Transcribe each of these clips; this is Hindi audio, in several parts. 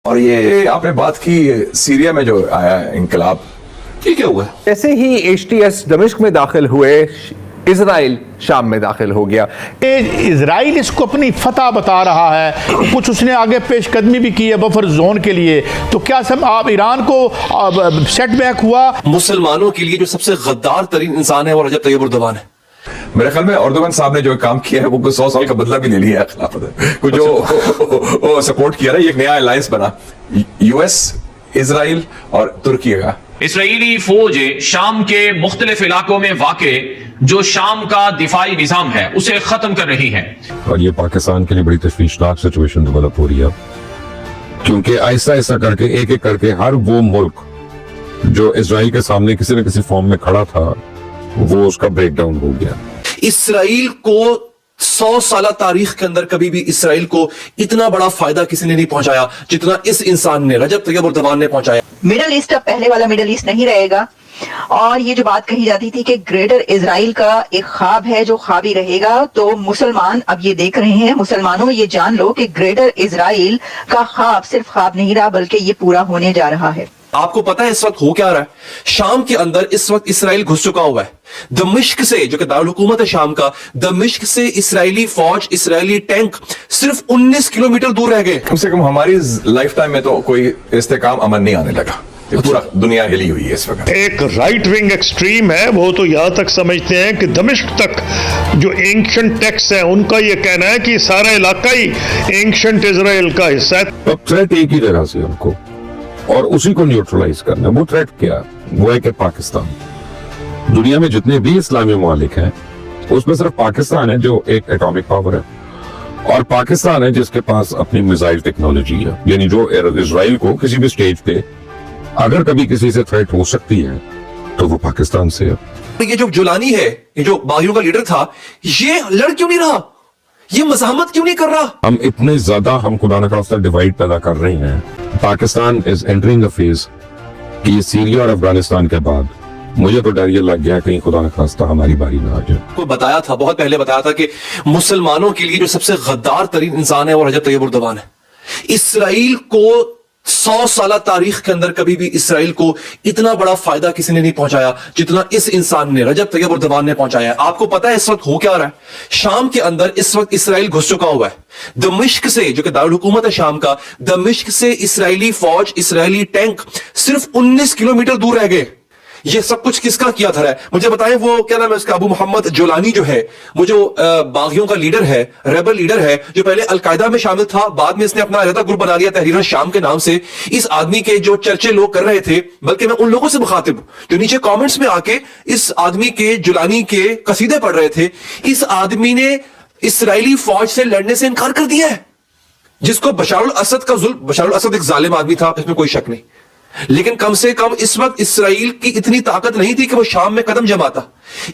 और ये आपने बात की सीरिया में जो आया इनकलाब, ये क्या हुआ? ऐसे ही HTS दमिश्क में दाखिल हुए, इजराइल शाम में दाखिल हो गया। इजराइल इसको अपनी फतह बता रहा है, कुछ उसने आगे पेशकदमी भी की है बफर जोन के लिए। तो क्या सब आप ईरान को सेटबैक हुआ? मुसलमानों के लिए जो सबसे गद्दार तरीन इंसान है वो रजब तैयब एर्दोगान है। मेरे ख्याल में एर्दोगान साहब ने जो काम किया है वो कुछ 100 साल का बदला भी ले लिया है खिलाफत को जो सपोर्ट किया है। एक नया अलायंस बना US, इजराइल और तुर्की का। इसराइली फौज शाम के मुख्तलिफ इलाकों में वाक़े जो शाम का दिफाई निजाम है उसे खत्म कर रही है। और ये पाकिस्तान के लिए बड़ी तशवीशनाक सिचुएशन डेवलप हो रही है, क्योंकि ऐसा ऐसा करके एक एक करके हर वो मुल्क जो इजराइल के सामने किसी न किसी फॉर्म में खड़ा था वो उसका ब्रेकडाउन हो गया। इसराइल को 100 साल तारीख के अंदर कभी भी इसराइल को इतना बड़ा फायदा किसी ने नहीं पहुंचाया जितना इस इंसान ने, रजब तैयब एर्दोगान ने पहुंचाया। मिडल ईस्ट अब पहले वाला मिडल ईस्ट नहीं रहेगा। और ये जो बात कही जाती थी कि ग्रेटर इजराइल का एक ख्वाब है जो ख्वाब ही रहेगा, तो मुसलमान अब ये देख रहे हैं। मुसलमानों ये जान लो कि ग्रेटर इजराइल का ख्वाब सिर्फ ख्वाब नहीं रहा बल्कि ये पूरा होने जा रहा है। आपको पता है इस वक्त हो क्या रहा है? शाम के अंदर इस वक्त इसराइल घुस चुका हुआ है। दमिश्क से, जो कि दारुल हुकूमत है शाम का, दमिश्क से इसराइली फौज, इसराइली टैंक सिर्फ 19 किलोमीटर दूर रह गए। कम से कम हमारी लाइफ टाइम में तो कोई इस्तेकाम अमन नहीं आने लगा। पूरा दुनिया हिली हुई है इस वक्त। एक राइट विंग एक्सट्रीम है, वो तो यहां तक समझते हैं कि दमिश्क तक जो एंशिएंट टेक्स्ट है उनका ये कहना है कि सारा इलाका ही एंशिएंट इजराइल का हिस्सा है। अब थ्रेट एक ही जगह से उनको, और उसी को न्यूट्रलाइज करना। वो थ्रेट क्या? वो है कि पाकिस्तान। दुनिया में जितने भी इस्लामी ममालिक हैं उसमें सिर्फ पाकिस्तान है जो एक एटॉमिक पावर है, और पाकिस्तान है जिसके पास अपनी मिसाइल टेक्नोलॉजी है। यानी जो इजराइल को किसी भी स्टेज पे अगर कभी किसी से थ्रेट हो सकती है तो वो पाकिस्तान से है। ये जो जुलानी है, ये जो बागियों का लीडर था, ये लड़ क्यों नहीं रहा? ये मज़ाहमत क्यों नहीं कर रहा? हम इतने ज्यादा हम खुदा न खास्ता डिवाइड पैदा कर रहे हैं। Pakistan is entering a phase कि सीरिया और अफगानिस्तान के बाद मुझे तो डर ये लग गया कहीं खुदा न खास्ता हमारी बारी ना आ जाए। को बताया था, बहुत पहले बताया था कि मुसलमानों के लिए जो सबसे गद्दार तरीन इंसान है वो रजब तैयब एर्दोगान है। इसराइल को 100 साल तारीख के अंदर कभी भी इसराइल को इतना बड़ा फायदा किसी ने नहीं पहुंचाया जितना इस इंसान ने, रजब तैयब एर्दोगान ने पहुंचाया। आपको पता है इस वक्त हो क्या रहा है? शाम के अंदर इस वक्त इसराइल घुस चुका हुआ है। दमिश्क से, जो कि दारुल हुकूमत है शाम का, दमिश्क से इसराइली फौज, इसराइली टैंक सिर्फ 19 किलोमीटर दूर रह गए। ये सब कुछ किसका किया था? मुझे बताएं, वो क्या नाम है उसका, अबू मोहम्मद जुलानी जो है, वो जो बागियों का लीडर है, रेबल लीडर है, जो पहले अलकायदा में शामिल था, बाद में इसने अपना अलग ग्रुप बना लिया तहरीर शाम के नाम से। इस आदमी के जो चर्चे लोग कर रहे थे, बल्कि मैं उन लोगों से मुखातिब जो नीचे कमेंट्स में आके इस आदमी के, जुलानी के कसीदे पढ़ रहे थे, इस आदमी ने इसराइली फौज से लड़ने से इनकार कर दिया है। जिसको बशारुल असद का जुल्म, बशारुल असद एक जालिम आदमी था, इसमें कोई शक नहीं, लेकिन कम से कम इस वक्त इसराइल की इतनी ताकत नहीं थी कि वो शाम में कदम जमाता।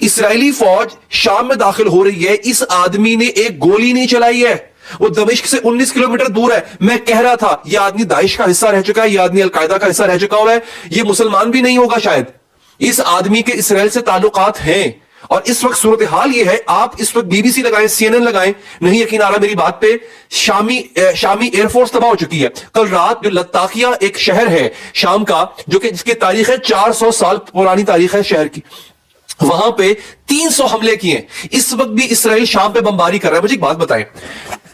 इसराइली फौज शाम में दाखिल हो रही है, इस आदमी ने एक गोली नहीं चलाई है। वो दमिश्क से 19 किलोमीटर दूर है। मैं कह रहा था यह आदमी दाइश का हिस्सा रह चुका है, यह आदमी अलकायदा का हिस्सा रह चुका हुआ है, यह मुसलमान भी नहीं होगा शायद। इस आदमी के इसराइल से ताल्लुकात हैं। और इस वक्त सूरत हाल ये है, आप इस वक्त BBC लगाएं, CNN लगाएं, नहीं यकीन आ रहा मेरी बात पे, शामी एयरफोर्स तबाह हो चुकी है। कल रात जो लत्ताकिया एक शहर है शाम का, जो कि जिसकी तारीख है 400 साल पुरानी तारीख है शहर की, वहां पे 300 हमले किए। इस वक्त भी इसराइल शाम पे बमबारी कर रहा है। मुझे एक बात बताएं,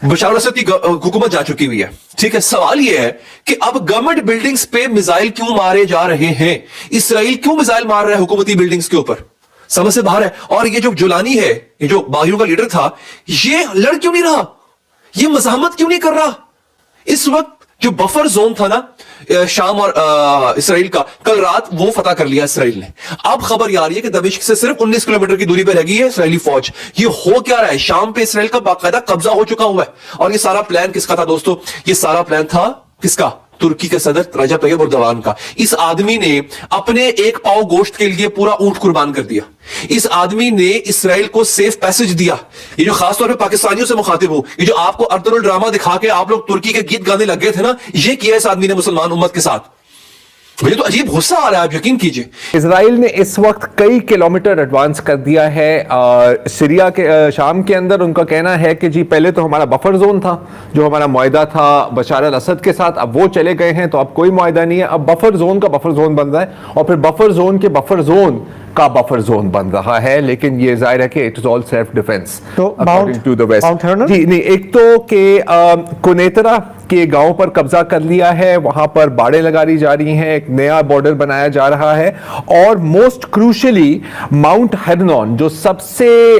बशार असद की हुकूमत जा चुकी हुई है, ठीक है, सवाल यह है कि अब गवर्नमेंट बिल्डिंग्स पे मिसाइल क्यों मारे जा रहे हैं? इसराइल क्यों मिसाइल मार रहा है हुकूमती बिल्डिंग्स के ऊपर? समझ से बाहर है। और ये जो जुलानी है, ये जो बागियों का लीडर था, ये लड़ क्यों नहीं रहा? ये मज़ाहमत क्यों नहीं कर रहा? इस वक्त जो बफर जोन था ना शाम और इसराइल का, कल रात वो फतह कर लिया इसराइल ने। अब खबर आ रही है कि दमिश्क से सिर्फ 19 किलोमीटर की दूरी पे रह गई है इसराइली फौज। ये हो क्या रहा है? शाम पे इसराइल का बाकायदा कब्जा हो चुका हुआ है। और ये सारा प्लान किसका था दोस्तों? ये सारा प्लान था किसका? तुर्की के सदर रजब तैयब एर्दोगान का। इस आदमी ने अपने एक पाव गोश्त के लिए पूरा ऊंट कुर्बान कर दिया। इस आदमी ने इसराइल को सेफ पैसेज दिया। ये जो खासतौर पे पाकिस्तानियों से मुखातिब हूं, ये जो आपको अर्तुगरुल ड्रामा दिखा के आप लोग तुर्की के गीत गाने लग गए थे ना, ये किया इस आदमी ने मुसलमान उम्मत के साथ। मुझे तो अजीब गुस्सा आ रहा है, आप यकीन कीजिए। इजराइल ने इस वक्त कई किलोमीटर एडवांस कर दिया है सीरिया के शाम के अंदर। उनका कहना है कि जी पहले तो हमारा बफर जोन था, जो हमारा मुआहदा था बशार अल असद के साथ, अब वो चले गए हैं, तो अब कोई मुआहदा नहीं है। अब बफर जोन का बफर जोन बन रहा है और फिर बफर जोन के बफर जोन का बफर जोन बन रहा है। लेकिन ये जाहिर है कि it is all self defence according to the west. जी नहीं, एक तो के कुनेतरा के गांव पर कब्जा कर लिया है, वहां पर बाड़े लगाई जा रही हैं, एक नया बॉर्डर बनाया जा रहा है। और मोस्ट क्रूशली माउंट हेर्नोन, जो सबसे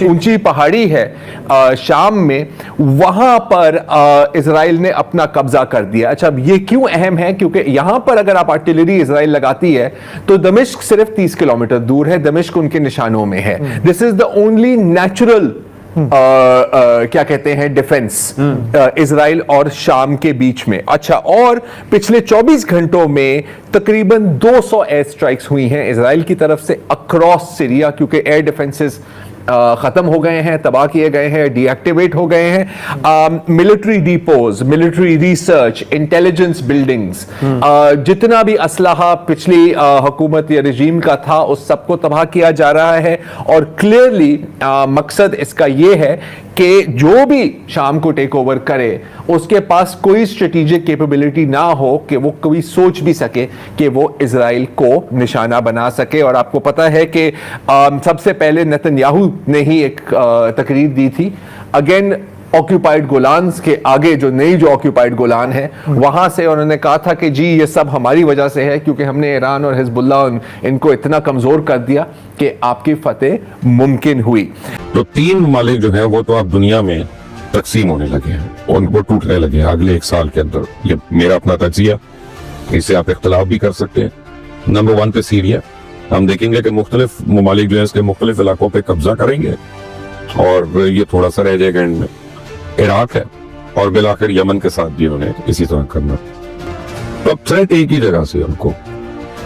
ऊंची पहाड़ी है शाम में, वहां पर इजराइल ने अपना कब्जा कर दिया। अच्छा, अब ये क्यों अहम है? क्योंकि यहां पर अगर आप आर्टिलरी इजराइल लगाती है तो दमिश्क सिर्फ 30 किलोमीटर दूर है, दमिश्क उनके निशानों में है। This is the only natural क्या कहते हैं डिफेंस इजराइल और शाम के बीच में। अच्छा, और पिछले 24 घंटों में तकरीबन 200 एयर स्ट्राइक्स हुई हैं इजराइल की तरफ से अक्रॉस सीरिया, क्योंकि एयर डिफेंसेस खत्म हो गए हैं, तबाह किए गए हैं, डीएक्टिवेट हो गए हैं। Military depots, military research, intelligence buildings, जितना भी असलाहा पिछली हुकूमत या रजीम का था उस सबको तबाह किया जा रहा है। और क्लियरली मकसद इसका यह है कि जो भी शाम को टेक ओवर करे उसके पास कोई स्ट्रेटेजिक कैपेबिलिटी ना हो कि वो कभी सोच भी सके कि वो इजराइल को निशाना बना सके। और आपको पता है कि सबसे पहले नेतन्याहू ने ही एक तकरीर दी थी अगेन ऑक्यूपाइड गोलान के आगे, जो नई जो ऑक्यूपाइड गोलान है वहां से। उन्होंने कहा था कि जी ये सब हमारी वजह से है, क्योंकि हमने ईरान और हिजबुल्लाह इनको इतना कमजोर कर दिया कि आपकी फतेह मुमकिन हुई। तो 3 ममालिक जो है वो तो अब दुनिया में तकसीम होने लगे हैं और उनको टूटने लगे हैं अगले 1 साल के अंदर। ये मेरा अपना तजिया, इससे आप इख्तलाफ भी कर सकते हैं। नंबर 1 पे सीरिया, हम देखेंगे कि मुख्तलिफ ममालिक जो है इसके मुख्तलिफ इलाकों पे कब्जा करेंगे और ये थोड़ा सा रह जाएगा एंड में। इराक है और बिलाखिर यमन के साथ भी उन्होंने इसी तरह करना। तो अब थ्रेट एक ही जगह से उनको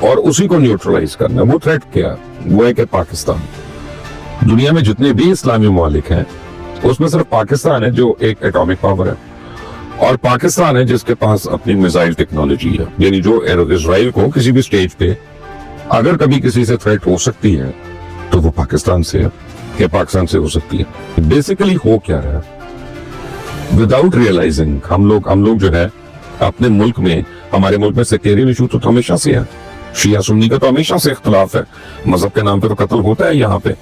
और उसी को न्यूट्रलाइज करना। वो थ्रेट क्या? वो है कि पाकिस्तान। दुनिया में जितने भी इस्लामी ममालिक हैं उसमें सिर्फ पाकिस्तान है जो एक एटॉमिक पावर है, और पाकिस्तान है जिसके पास अपनी मिसाइल टेक्नोलॉजी है। यानी जो इजराइल को किसी भी स्टेज पे अगर कभी किसी से थ्रेट हो सकती है तो वो पाकिस्तान से है, या पाकिस्तान से हो सकती है। बेसिकली हो क्या रहा है, विदाउट रियलाइजिंग हम लोग जो है अपने मुल्क में, हमारे मुल्क में सेक्टेरियन इशू तो हमेशा से है। शिया सुन्नी का तो हमेशा से इख्तलाफ है, मजहब के नाम पे तो कत्ल होता है यहाँ पे।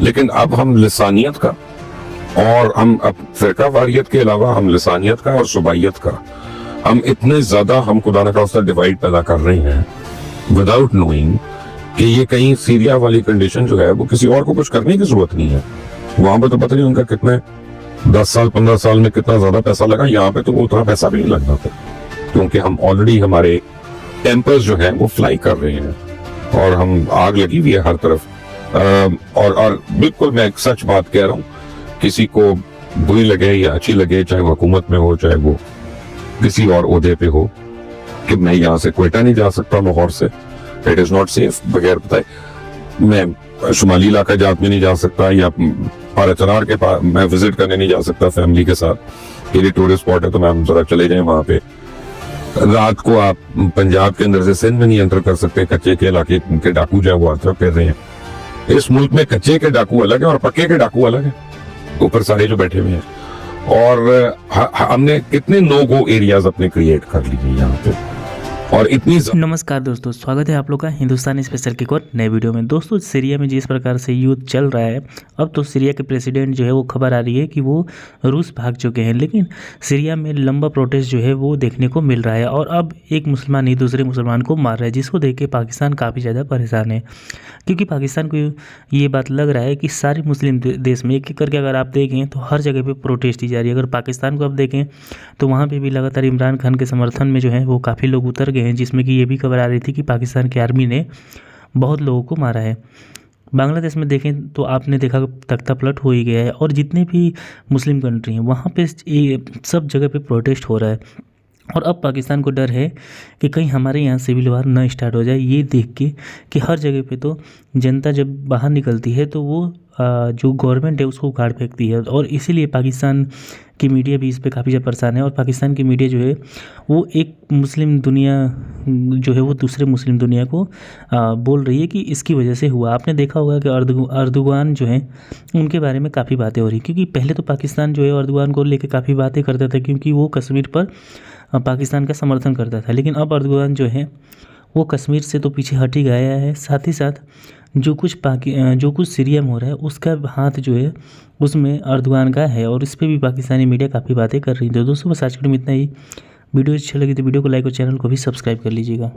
लेकिन अब हम लिसानियत का और हम अब फिरका वारियत के अलावा हम लिसानियत का और सुबाइयत का हम इतने ज्यादा हम खुदा न खास्ता डिवाइड पैदा कर रहे हैं विदाउट नोइंग कि ये कहीं सीरिया वाली कंडीशन जो है वो किसी और को कुछ करने की जरूरत नहीं है। वहां पर तो पता नहीं उनका कितने 10 साल 15 साल में कितना ज्यादा पैसा लगा, यहाँ पे तो वो उतना पैसा भी नहीं लगना था, क्योंकि हम ऑलरेडी हमारे टेम्पर्स जो है वो फ्लाई कर रहे हैं और हम आग लगी हुई है हर तरफ। और बिल्कुल मैं एक सच बात कह रहा हूँ, किसी को बुरी लगे या अच्छी लगे, चाहे वो हुकूमत में हो चाहे वो किसी और ओहदे पे हो, कि मैं यहाँ से क्वेटा नहीं जा सकता लाहौर से, इट इज नॉट सेफ, बगैर बताए मैं शुमाली इलाका जात में नहीं जा सकता, या पाराचनार के पास मैं विजिट करने नहीं जा सकता फैमिली के साथ। ये टूरिस्ट स्पॉट है तो मैं जरा चले जाएं वहां पे। रात को आप पंजाब के अंदर से सिंध में नहीं एंटर कर सकते, कच्चे के इलाके के डाकू जो है वो हर तरफ फिर रहे हैं। इस मुल्क में कच्चे के डाकू अलग है और पक्के के डाकू अलग है, ऊपर सारे जो बैठे हुए हैं। और हमने कितने नो गो एरियाज अपने क्रिएट कर लिए यहाँ पे, और इतनी। नमस्कार दोस्तों, स्वागत है आप लोग का हिंदुस्तानी स्पेशल की एक और नए वीडियो में। दोस्तों, सीरिया में जिस प्रकार से युद्ध चल रहा है, अब तो सीरिया के प्रेसिडेंट जो है वो खबर आ रही है कि वो रूस भाग चुके हैं, लेकिन सीरिया में लंबा प्रोटेस्ट जो है वो देखने को मिल रहा है और अब एक मुसलमान ही दूसरे मुसलमान को मार रहा है, जिसको देख के पाकिस्तान काफ़ी ज़्यादा परेशान है। क्योंकि पाकिस्तान को ये बात लग रहा है कि सारे मुस्लिम देश में एक एक करके अगर आप देखें तो हर जगह पे प्रोटेस्ट ही जारी है। अगर पाकिस्तान को आप देखें तो वहाँ पे भी लगातार इमरान खान के समर्थन में जो है वो काफ़ी लोग उतर गए हैं, जिसमें कि ये भी खबर आ रही थी कि पाकिस्तान की आर्मी ने बहुत लोगों को मारा है। बांग्लादेश में देखें तो आपने देखा तख्ता पलट हो ही गया है, और जितने भी मुस्लिम कंट्री हैं वहाँ पे सब जगह पे प्रोटेस्ट हो रहा है। और अब पाकिस्तान को डर है कि कहीं हमारे यहाँ सिविल वार न स्टार्ट हो जाए, ये देख के कि हर जगह पे तो जनता जब बाहर निकलती है तो वो जो गवर्नमेंट है उसको उखाड़ फेंकती है। और इसीलिए पाकिस्तान की मीडिया भी इस पे काफ़ी ज़्यादा परेशान है। और पाकिस्तान की मीडिया जो है वो एक मुस्लिम दुनिया जो है वो दूसरे मुस्लिम दुनिया को बोल रही है कि इसकी वजह से हुआ। आपने देखा होगा कि अर्दोगान जो है उनके बारे में काफ़ी बातें हो रही, क्योंकि पहले तो पाकिस्तान जो है अर्दोगान को लेकर काफ़ी बातें करता था क्योंकि वो कश्मीर पर पाकिस्तान का समर्थन करता था। लेकिन अब अर्दोगान जो है वो कश्मीर से तो पीछे हट ही गया है, साथ ही साथ जो कुछ सीरिया में हो रहा है उसका हाथ जो है उसमें अर्दोगान का है। और इस पर भी पाकिस्तानी मीडिया काफ़ी बातें कर रही थी। तो दोस्तों बस आज के वीडियो में इतना ही। वीडियो अच्छी लगी तो वीडियो को लाइक और चैनल को भी सब्सक्राइब कर लीजिएगा।